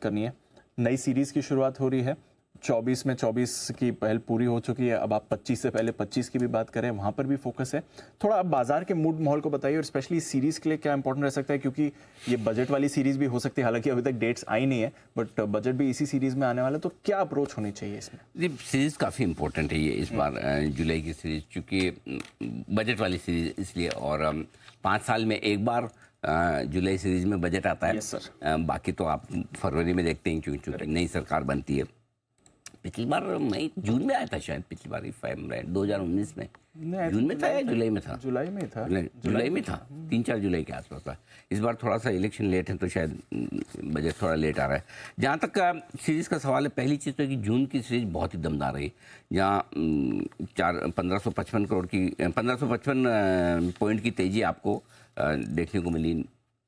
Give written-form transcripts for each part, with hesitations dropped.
करनी है। नई सीरीज की शुरुआत हो रही है, 24 में 24 की पहल पूरी हो चुकी है, अब आप 25 से पहले 25 की भी बात करें, वहाँ पर भी फोकस है। थोड़ा आप बाजार के मूड माहौल को बताइए और स्पेशली सीरीज़ के लिए क्या इंपॉर्टेंट रह सकता है, क्योंकि ये बजट वाली सीरीज़ भी हो सकती है, हालांकि अभी तक डेट्स आई नहीं है, बट बजट भी इसी सीरीज़ में आने वाला है, तो क्या अप्रोच होनी चाहिए इसमें? जी, सीरीज़ काफ़ी इंपॉर्टेंट है ये इस बार जुलाई की सीरीज़, क्योंकि बजट वाली सीरीज़ इसलिए, और 5 साल में एक बार जुलाई सीरीज़ में बजट आता है। Yes, sir. बाकी तो आप फरवरी में देखते हैं क्योंकि नई सरकार बनती है। पिछली बार मई जून में आया था शायद, पिछली बार 2019 में जून में था या जुलाई में था? जुलाई में था। जुलाई में था, 3-4 जुलाई के आसपास था। इस बार थोड़ा सा इलेक्शन लेट है तो शायद बजट थोड़ा लेट आ रहा है। जहाँ तक सीरीज़ का सवाल है, पहली चीज़ तो है कि जून की सीरीज़ बहुत ही दमदार रही, जहाँ 1555 करोड़ की 1555 पॉइंट की तेज़ी आपको देखने को मिली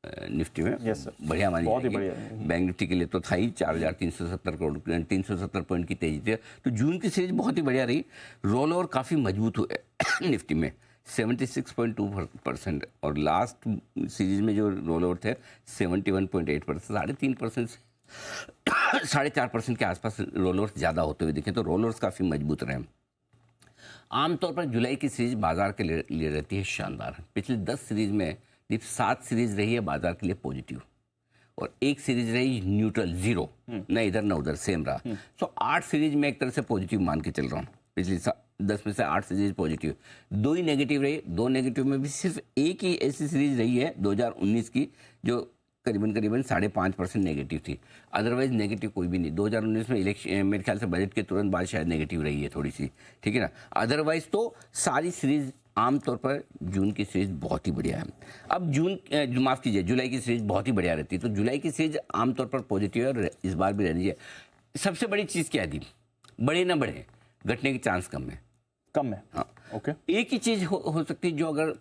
निफ्टी में। यस सर, बढ़िया मानी बहुत ही जाएगी। बढ़िया। बैंक निफ्टी के लिए तो था ही 4370 करोड़ 370 पॉइंट की तेजी थी। तो जून की सीरीज बहुत ही बढ़िया रही। रोल ओवर काफ़ी मजबूत हुए निफ्टी में 76.2%, और लास्ट सीरीज में जो रोल ओवर थे 71.8%, 3.5% से 4.5% के आसपास रोल ओवर ज़्यादा होते हुए दिखे। तो रोल ओवर्स काफ़ी मजबूत रहे। आमतौर पर जुलाई की सीरीज बाजार के लिए रहती है शानदार। पिछले 10 सीरीज में 7 सीरीज रही है बाजार के लिए पॉजिटिव, और एक सीरीज रही न्यूट्रल, जीरो, न इधर न उधर, सेम रहा। सो 8 सीरीज में एक तरह से पॉजिटिव मान के चल रहा हूँ। पिछली 10 में से 8 सीरीज पॉजिटिव, 2 ही नेगेटिव रही। 2 नेगेटिव में भी सिर्फ एक ही ऐसी सीरीज रही है 2019 की जो करीबन 5.5% नेगेटिव थी। अदरवाइज नेगेटिव कोई भी नहीं। 2019 में इलेक्शन, मेरे ख्याल से बजट के तुरंत बाद शायद नेगेटिव रही है थोड़ी सी, ठीक है ना। अदरवाइज तो सारी सीरीज, आमतौर पर जून की सीरीज बहुत ही बढ़िया है। अब माफ़ कीजिए, जुलाई की सीरीज बहुत ही बढ़िया रहती है। तो जुलाई की सीरीज आमतौर पर पॉजिटिव है और इस बार भी रहनी है। सबसे बड़ी चीज़ क्या है दी, बढ़े ना बढ़े, घटने की चांस कम है। हाँ, ओके। एक ही चीज़ हो सकती है जो अगर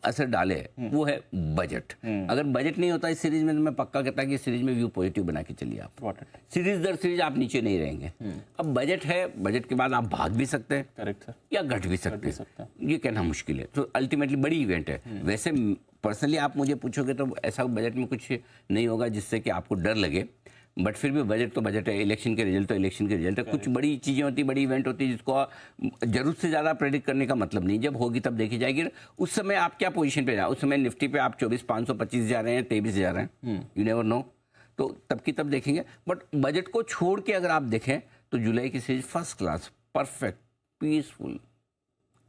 असर डाले, वो है बजट। अगर बजट नहीं होता इस सीरीज में, तो मैं पक्का कहता कि इस सीरीज में व्यू पॉजिटिव बना के चलिए आप। सीरीज दर सीरीज आप नीचे नहीं रहेंगे। अब बजट है, बजट के बाद आप भाग भी सकते हैं, करेक्ट सर, या घट भी सकते हैं, ये कहना मुश्किल है। तो अल्टीमेटली बड़ी इवेंट है। वैसे पर्सनली आप मुझे पूछोगे तो ऐसा बजट में कुछ नहीं होगा जिससे कि आपको डर लगे, बट फिर भी बजट तो बजट है। इलेक्शन के रिजल्ट तो इलेक्शन के रिजल्ट है। कुछ बड़ी चीज़ें होती, बड़ी इवेंट होती है जिसको जरूरत से ज़्यादा प्रेडिक्ट करने का मतलब नहीं। जब होगी तब देखी जाएगी। उस समय आप क्या पोजीशन पे जा, उस समय निफ्टी पे आप 24,525 जा रहे हैं, 23 जा रहे हैं, यू नेवर नो, तो तब की तब देखेंगे। बट बजट को छोड़ के अगर आप देखें तो जुलाई की series first class, perfect, peaceful,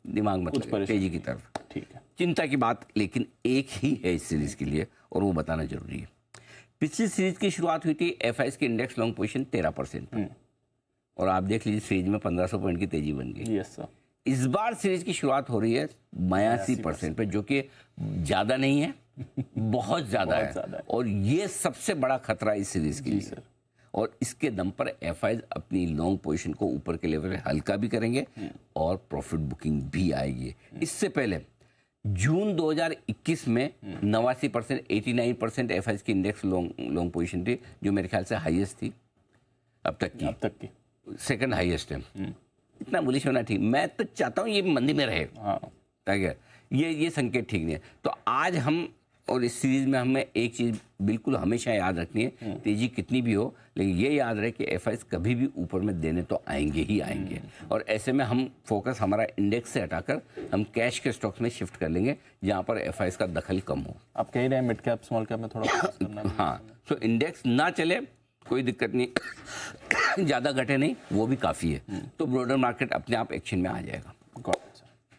दिमाग मत तेजी की तरफ, ठीक है। चिंता की बात लेकिन एक ही है इस सीरीज के लिए, और वो बताना जरूरी है। पिछली सीरीज की शुरुआत हुई थी एफआईएस की इंडेक्स लॉन्ग पोजीशन 13%, और आप देख लीजिए सीरीज में 1500 पॉइंट की तेजी बन गई। Yes sir. इस बार सीरीज की शुरुआत हो रही है 82% पे, जो कि ज्यादा नहीं है, बहुत ज्यादा है, और ये सबसे बड़ा खतरा इस सीरीज के लिए। और इसके दम पर एफआईएस अपनी लॉन्ग पोजीशन को ऊपर के लेवल हल्का भी करेंगे और प्रॉफिट बुकिंग भी आएगी। इससे पहले जून 2021 में 89%, 89% एफआईएस की इंडेक्स लॉन्ग पोजीशन थी, जो मेरे ख्याल से हाईएस्ट थी अब तक की, सेकंड हाईएस्ट है। इतना बुलिश होना ठीक, मैं तो चाहता हूँ ये मंदी में रहे, ताकि ये संकेत ठीक नहीं है। तो आज हम, और इस सीरीज में हमें एक चीज़ बिल्कुल हमेशा याद रखनी है, तेजी कितनी भी हो, लेकिन ये याद रहे कि एफआईएस कभी भी ऊपर में देने तो आएंगे ही आएंगे। और ऐसे में हम फोकस हमारा इंडेक्स से हटाकर हम कैश के स्टॉक्स में शिफ्ट कर लेंगे, जहाँ पर एफआईएस का दखल कम हो। आप कह रहे हैं मिड कैप स्मॉल कैप में थोड़ा हाँ, तो इंडेक्स ना चले कोई दिक्कत नहीं, ज़्यादा घटे नहीं, वो भी काफ़ी है। तो ब्रॉडर मार्केट अपने आप एक्शन में आ जाएगा।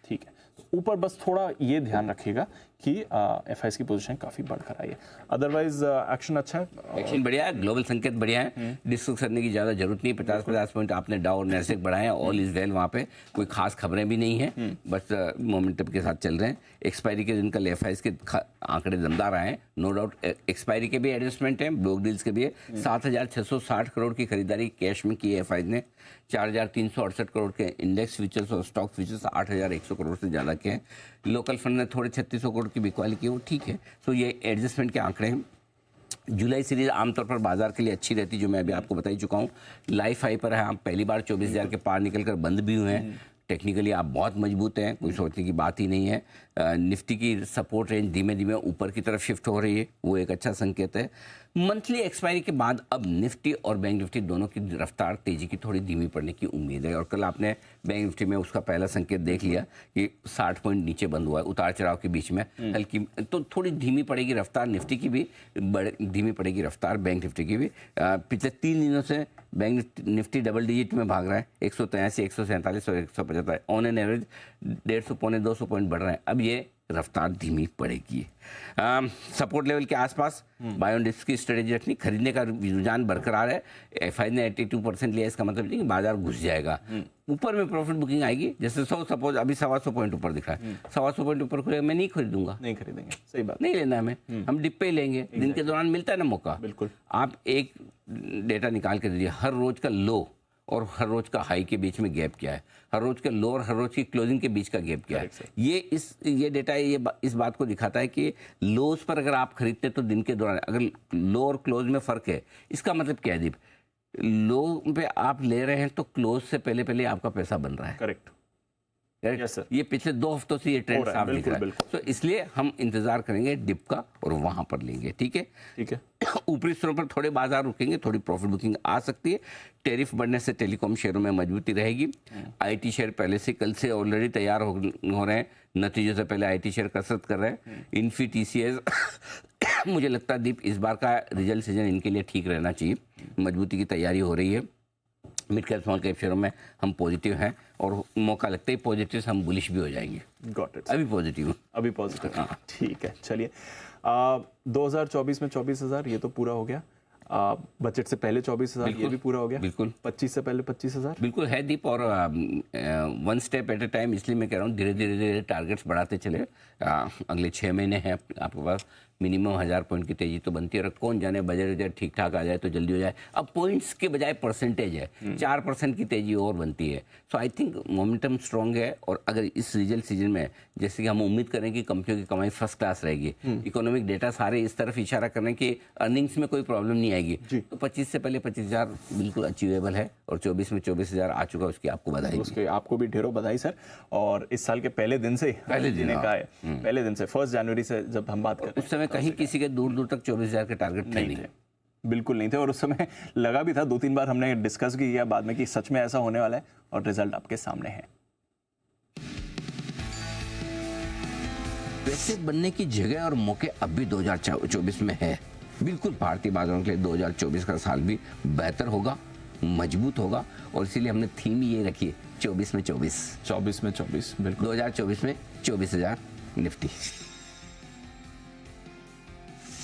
ठीक है। ऊपर बस थोड़ा ये ध्यान रखिएगा कि एफआईएस की पोजीशन काफ़ी बढ़कर आई है, अदरवाइज एक्शन अच्छा है, एक्शन बढ़िया है, ग्लोबल संकेत बढ़िया है, डिस्कस करने की ज़्यादा जरूरत नहीं। 50 पॉइंट आपने डाउ और नैस्डैक बढ़ाए हैं, ऑल इज वेल। वहाँ पे कोई खास खबरें भी नहीं है, बस मोमेंटम के साथ चल रहे हैं। एक्सपायरी के दिन कल एफआईएस के आंकड़े दमदार आए हैं, नो डाउट। एक्सपायरी के भी एडजस्टमेंट है, ब्लॉक डील्स के भी है। 7,660 करोड़ की खरीदारी कैश में की है एफआईएस ने। 4,368 करोड़ के इंडेक्स फ्यूचर्स और स्टॉक फ्यूचर्स 8,100 करोड़ से ज़्यादा के हैं। लोकल फंड ने थोड़े 3600 करोड़ की बिकवाली की, वो ठीक है। सो ये एडजस्टमेंट के आंकड़े हैं। जुलाई सीरीज आमतौर पर बाजार के लिए अच्छी रहती, जो मैं अभी आपको बता ही चुका हूँ। लाइफ हाई पर है, हम पहली बार 24,000 के पार निकलकर बंद भी हुए हैं। टेक्निकली आप बहुत मजबूत हैं, कोई सोचने की बात ही नहीं है। निफ्टी की सपोर्ट रेंज धीमे धीमे ऊपर की तरफ शिफ्ट हो रही है, वो एक अच्छा संकेत है। मंथली एक्सपायरी के बाद अब निफ्टी और बैंक निफ्टी दोनों की रफ्तार तेजी की थोड़ी धीमी पड़ने की उम्मीद है। और कल आपने बैंक निफ्टी में उसका पहला संकेत देख लिया कि 60 पॉइंट नीचे बंद हुआ है, उतार चढ़ाव के बीच में हल्की, तो थोड़ी धीमी पड़ेगी रफ्तार निफ्टी की भी, धीमी पड़ेगी रफ्तार बैंक निफ्टी की भी। पिछले 3 दिनों से बैंक निफ्टी डबल डिजिट में भाग रहा है, 183, 147 और 175 ऑन एन एवरेज 150 पौने 200 पॉइंट बढ़ रहा है। अब ये रफ्तार धीमी पड़ेगी। सपोर्ट लेवल के आसपास बाय ऑन डिप्स की स्ट्रेटेजी रखनी, खरीदने का रुझान बरकरार है। एफआई ने 82% लिया, इसका मतलब नहीं कि बाजार घुस जाएगा, ऊपर में प्रॉफिट बुकिंग आएगी। जैसे सपोज अभी 125 पॉइंट ऊपर दिखा है, 125 पॉइंट ऊपर खुलेगा, मैं नहीं खरीदूंगा, नहीं खरीदेंगे, सही बात, नहीं लेना हमें, हम डिप पे ही लेंगे। दिन के दौरान मिलता है ना मौका। बिल्कुल। आप एक डेटा निकाल के दीजिए, हर रोज का लो और हर रोज का हाई के बीच में गैप क्या है, हर रोज के लो और हर रोज की क्लोजिंग के बीच का गैप क्या है। ये डेटा इस बात को दिखाता है कि लोज पर अगर आप खरीदते हैं तो दिन के दौरान अगर लो और क्लोज में फर्क है, इसका मतलब क्या है दीप, लो पे आप ले रहे हैं तो क्लोज से पहले पहले आपका पैसा बन रहा है। करेक्ट। Yes, sir. ये पिछले 2 हफ्तों से ये ट्रेंड साफ दिख रहा है। तो इसलिए हम इंतजार करेंगे डिप का और वहां पर लेंगे। ठीक है, ठीक है। ऊपरी स्तरों पर थोड़े बाजार रुकेंगे, थोड़ी प्रॉफिट बुकिंग आ सकती है। टैरिफ बढ़ने से टेलीकॉम शेयरों में मजबूती रहेगी। आईटी शेयर पहले से, कल से ऑलरेडी तैयार हो रहे हैं, नतीजों से पहले आईटी शेयर कसरत कर रहे हैं। इन्फी टीसीएस मुझे लगता है दीप इस बार का रिजल्ट सीजन इनके लिए ठीक रहना चाहिए, मजबूती की तैयारी हो रही है। मिड कैप स्मॉल कैप शेयरों में हम पॉजिटिव हैं और मौका लगता है पॉजिटिव से हम बुलिश भी हो जाएंगे। Got it. अभी पॉजिटिव, अभी पॉजिटिव, ठीक है। चलिए 2024 में 24,000 ये तो पूरा हो गया। बजट से पहले 24,000 ये भी पूरा हो गया। बिल्कुल। 25 से पहले 25,000 बिल्कुल है दीप। और one step at A time, इसलिए मैं कह रहा हूँ धीरे धीरे टारगेट्स बढ़ाते चले। अगले 6 महीने हैं आपके पास, मिनिमम 1000 पॉइंट की तेजी तो बनती है। और कौन जाने बजट ठीक ठाक आ जाए तो जल्दी हो जाए। अब पॉइंट्स के बजाय परसेंटेज है, 4% की तेजी और बनती है। सो आई थिंक मोमेंटम स्ट्रॉन्ग है। और अगर इस रिजल्ट सीजन में जैसे कि हम उम्मीद करें कि कंपनियों की कमाई फर्स्ट क्लास रहेगी, इकोनॉमिक डेटा सारे इस तरफ इशारा कर रहे हैं कि अर्निंग्स में कोई प्रॉब्लम नहीं आएगी, तो 25 से पहले 25,000 बिल्कुल अचीवेबल है। और 24 में 24,000 आ चुका है, उसकी आपको बधाई। उसके आपको भी ढेरों बधाई सर। और इस साल के पहले दिन से, पहले दिन का है, पहले दिन से 1 जनवरी से जब हम बात करें, उस समय कहीं किसी के दूर दूर तक 24,000 के टारगेट नहीं थे, बिल्कुल नहीं थे। और उस समय लगा भी था, 2-3 बार हमने डिस्कस भी किया बाद में कि सच में ऐसा होने वाला है, और रिजल्ट आपके सामने है। पैसे बनने की जगह और मौके अब भी 2024 में है। बिल्कुल भारतीय बाजारों के लिए 2024 का साल भी बेहतर होगा, मजबूत होगा। और इसीलिए हमने थीम ये रखी है 24 में 24, 24 में 24, बिल्कुल। 2024 में 24,000 निफ्टी।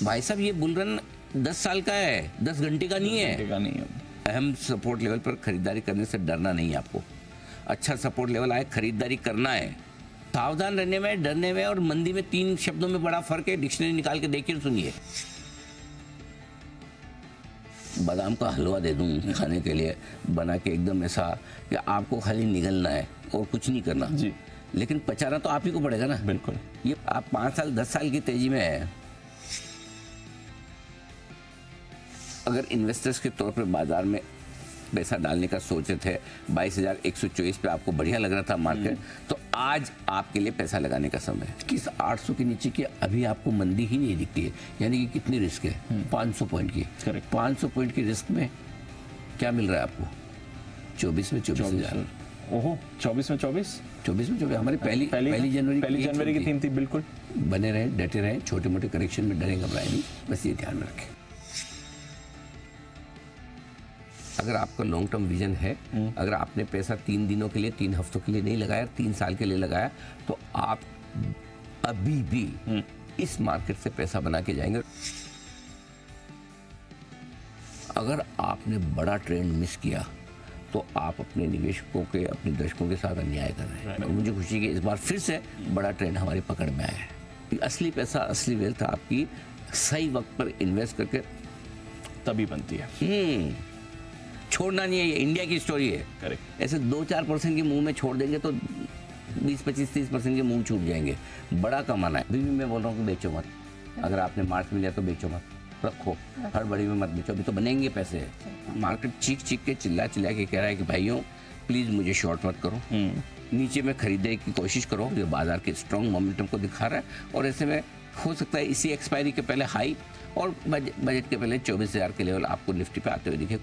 भाई साहब ये बुल रन 10 साल का है, 10 घंटे का नहीं है। अहम सपोर्ट लेवल पर खरीदारी करने से डरना नहीं है आपको। अच्छा सपोर्ट लेवल आए, खरीदारी करना है। सावधान रहने में, डरने में और मंदी में 3 शब्दों में बड़ा फर्क है। डिक्शनरी निकाल के देखिए, सुनिए। बादाम का हलवा दे दूं खाने के लिए बना के, एकदम ऐसा कि आपको खाली निगलना है और कुछ नहीं करना जी, लेकिन पचाना तो आप ही को पड़ेगा ना। बिल्कुल। ये आप 5 साल 10 साल की तेजी में है। अगर इन्वेस्टर्स के तौर पर बाजार में पैसा डालने का सोचे थे, 22,124 पे आपको बढ़िया लग रहा था मार्केट, तो आज आपके लिए पैसा लगाने का समय है। किस 800 के नीचे की अभी आपको मंदी ही नहीं दिखती है, यानी कि कितनी रिस्क है, 500 पॉइंट की। 500 पॉइंट की रिस्क में क्या मिल रहा है आपको? 24 में 24,000। ओहो, 24 में 24, 24 में 24। हमारी पहली जनवरी की थीम थी। बिल्कुल। बने रहे, डटे रहे, छोटे मोटे करेक्शन में डरे घबराए नहीं, बस ये ध्यान में रखें। अगर आपका लॉन्ग टर्म विजन है, अगर आपने पैसा 3 दिनों के लिए, 3 हफ्तों के लिए नहीं लगाया, 3 साल के लिए लगाया, तो आप अभी भी इस मार्केट से पैसा बना के जाएंगे। अगर आपने बड़ा ट्रेंड मिस किया तो आप अपने निवेशकों के, अपने दर्शकों के साथ अन्याय कर रहे हैं। और मुझे खुशी है कि इस बार फिर से बड़ा ट्रेंड हमारी पकड़ में आया है। असली पैसा, असली वेल्थ आपकी सही वक्त पर इन्वेस्ट करके तभी बनती है। छोड़ना नहीं है, ये इंडिया की स्टोरी है। करेक्ट। ऐसे 2-4% के मुंह में छोड़ देंगे तो 20-25-30% के मुंह छूट जाएंगे। बड़ा कमाना है। अभी भी मैं बोल रहा हूँ कि बेचो मत। अगर आपने मार्च में लिया तो बेचो मत, रखो, हड़बड़ी में मत बेचो, अभी तो बनेंगे पैसे। मार्केट चीख के चिल्ला के कह रहा है कि भाइयों प्लीज मुझे शॉर्ट मत करो, नीचे में खरीदने की कोशिश करो, जो बाजार के स्ट्रॉन्ग मोमेंटम को दिखा रहा है। और ऐसे में हो सकता है इसी एक्सपायरी के पहले हाई और बजट के पहले 24,000 के लेवल आपको निफ्टी पे आते हुए दिखे।